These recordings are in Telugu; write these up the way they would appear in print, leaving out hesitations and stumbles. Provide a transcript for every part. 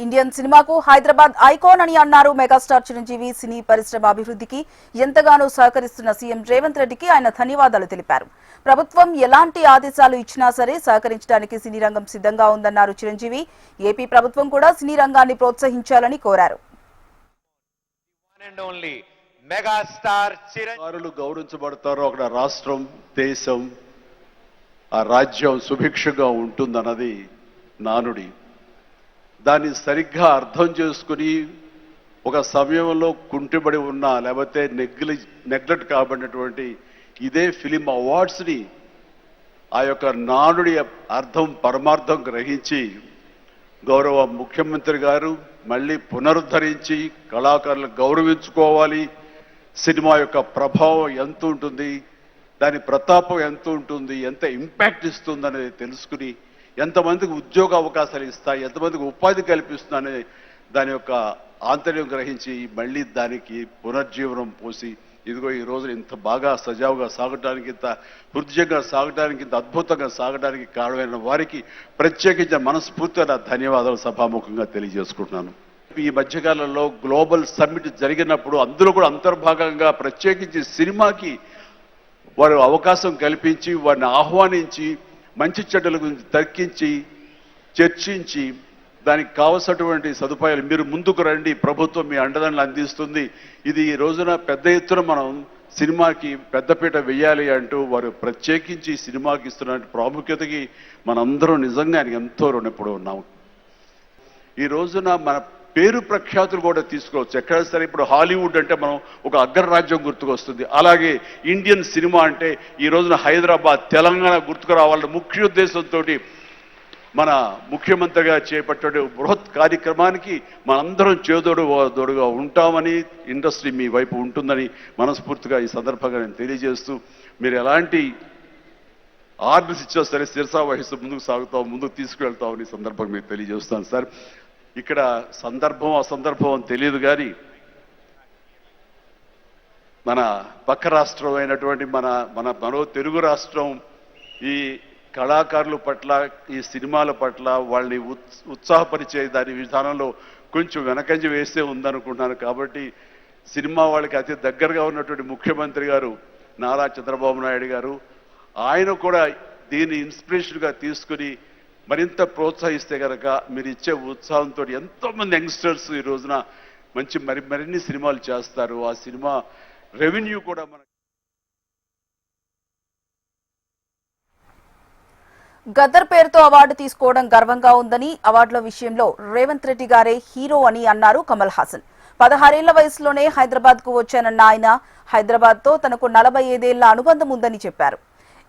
ఇండియన్ సినిమాకు హైదరాబాద్ ఐకాన్ అని అన్నారు మెగాస్టార్ చిరంజీవి. సినీ పరిశ్రమ అభివృద్ధికి ఎంతగానో సహకరిస్తున్న సీఎం రేవంత్ రెడ్డికి ఆయన ధన్యవాదాలు తెలిపారు. ప్రభుత్వం ఎలాంటి ఆదేశాలు ఇచ్చినా సరే సహకరించడానికి సినీ రంగం సిద్ధంగా ఉందన్నారు చిరంజీవి. ఏపీ ప్రభుత్వం కూడా సినీ రంగాన్ని ప్రోత్సహించాలని కోరారు. గౌరవించబడతారు. అక్కడ రాష్ట్రం, దేశం, ఆ రాజ్యం సుభిక్షంగా ఉంటుందన్నది నానుడి. దాన్ని సరిగ్గా అర్థం చేసుకుని ఒక సమయంలో కుంటిబడి ఉన్న లేకపోతే నెగ్లెక్ట్ కాబడినటువంటి ఇదే ఫిలిం అవార్డ్స్ని ఆ యొక్క నానుడి అర్థం పరమార్థం గ్రహించి గౌరవ ముఖ్యమంత్రి గారు మళ్ళీ పునరుద్ధరించి కళాకారులను గౌరవించుకోవాలి, సినిమా యొక్క ప్రభావం ఎంత ఉంటుంది, దాని ప్రతాపం ఎంత ఉంటుంది, ఎంత ఇంపాక్ట్ ఇస్తుంది అనేది తెలుసుకుని ఎంతమందికి ఉద్యోగ అవకాశాలు ఇస్తాయి, ఎంతమందికి ఉపాధి కల్పిస్తుందనే దాని యొక్క ఆంతర్యం గ్రహించి మళ్ళీ దానికి పునర్జీవనం పోసి ఇదిగో ఈ రోజు ఇంత బాగా సజావుగా సాగడానికి, ఇంత హృదయంగా సాగడానికి, ఇంత అద్భుతంగా సాగడానికి కారణమైన వారికి ప్రత్యేకించిన మనస్ఫూర్తిగా ధన్యవాదాలు సభాముఖంగా తెలియజేసుకుంటున్నాను. ఈ మధ్యకాలంలో గ్లోబల్ సమ్మిట్ జరిగినప్పుడు అందులో కూడా అంతర్భాగంగా ప్రత్యేకించి సినిమాకి వారు అవకాశం కల్పించి వారిని ఆహ్వానించి మంచి చెడ్డల గురించి తర్కించి చర్చించి దానికి కావలసినటువంటి సదుపాయాలు మీరు ముందుకు రండి, ప్రభుత్వం మీ అండదండలు అందిస్తుంది, ఇది ఈ రోజున పెద్ద ఎత్తున మనం సినిమాకి పెద్దపీట వేయాలి అంటూ వారు ప్రత్యేకించి సినిమాకి ఇస్తున్న ప్రాముఖ్యతకి మనందరం నిజంగా ఆయనకి ఎంతో రుణపడి ఉన్నాం. ఈ రోజున మన పేరు ప్రఖ్యాతులు కూడా తీసుకోవచ్చు. ఎక్కడ సరే ఇప్పుడు హాలీవుడ్ అంటే మనం ఒక అగ్రరాజ్యం గుర్తుకొస్తుంది. అలాగే ఇండియన్ సినిమా అంటే ఈ రోజున హైదరాబాద్, తెలంగాణ గుర్తుకు రావాలన్న ముఖ్య ఉద్దేశంతో మన ముఖ్యమంత్రిగా చేపట్టే బృహత్ కార్యక్రమానికి మనందరం చేదోడుగా ఉంటామని, ఇండస్ట్రీ మీ వైపు ఉంటుందని మనస్ఫూర్తిగా ఈ సందర్భంగా నేను తెలియజేస్తూ, మీరు ఎలాంటి ఆర్డర్స్ ఇచ్చినా సరే శిరసా వహిస్తూ ముందుకు తీసుకువెళ్తామని సందర్భంగా మీకు తెలియజేస్తాను. సార్, ఇక్కడ సందర్భం అసందర్భం అని తెలియదు కానీ మన పక్క రాష్ట్రం అయినటువంటి మనో తెలుగు రాష్ట్రం ఈ కళాకారుల పట్ల, ఈ సినిమాల పట్ల వాళ్ళని ఉత్సాహపరిచే దాని విధానంలో కొంచెం వెనకంజ వేస్తే ఉందనుకుంటున్నాను. కాబట్టి సినిమా వాళ్ళకి అతి దగ్గరగా ఉన్నటువంటి ముఖ్యమంత్రి గారు నారా చంద్రబాబు నాయుడు గారు, ఆయన కూడా దీన్ని ఇన్స్పిరేషన్గా తీసుకుని మరింత ప్రోత్సహిస్తే కనుక మీరు ఇచ్చే ఉత్సాహంతో ఎంతోమంది యంగ్స్టర్స్ ఈ రోజున మరిన్ని సినిమాలు చేస్తారు. ఆ సినిమా రెవెన్యూ కూడా గద్దర్ పేరుతో అవార్డు తీసుకోవడం గర్వంగా ఉందని, అవార్డుల విషయంలో రేవంత్ రెడ్డి గారే హీరో అని అన్నారు కమల్ హాసన్. 16 ఏళ్ల వయసులోనే హైదరాబాద్ కు వచ్చానన్న ఆయన హైదరాబాద్ తో తనకు 45 ఏళ్ల అనుబంధం ఉందని చెప్పారు.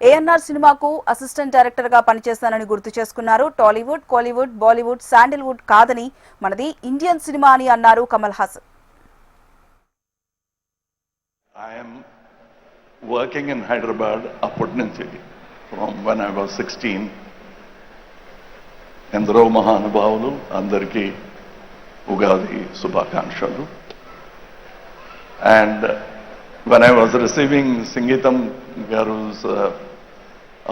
ఏఎన్ఆర్ సినిమాకు అసిస్టెంట్ డైరెక్టర్ గా పనిచేస్తానని గుర్తు చేసుకున్నారు. టాలీవుడ్, కోలీవుడ్, బాలీవుడ్, శాండిల్వుడ్ కాదని మనది ఇండియన్ సినిమా అని అన్నారు Kamal Haasan. I am working in Hyderabad appunnunchi from when I was 16. ఎందరో మహానుభావులు అందరికీ ఉగాది శుభాకాంక్షలు. And when I was receiving Sangeetam Garu's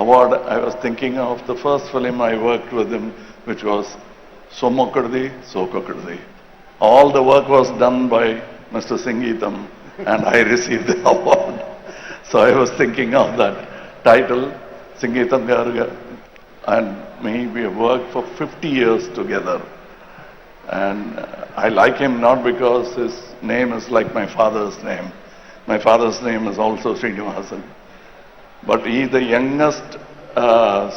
award, I was thinking of the first film I worked with him, which was Sommokkardi, Sokokkardi. All the work was done by Mr. Sangeetam and I received the award. So I was thinking of that title, Sangeetam Garu and me, we have worked for 50 years together. And I like him not because his name is like my father's name. My father's name is also Srinivasan. But he is the youngest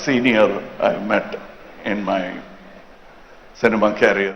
senior I've met in my cinema career.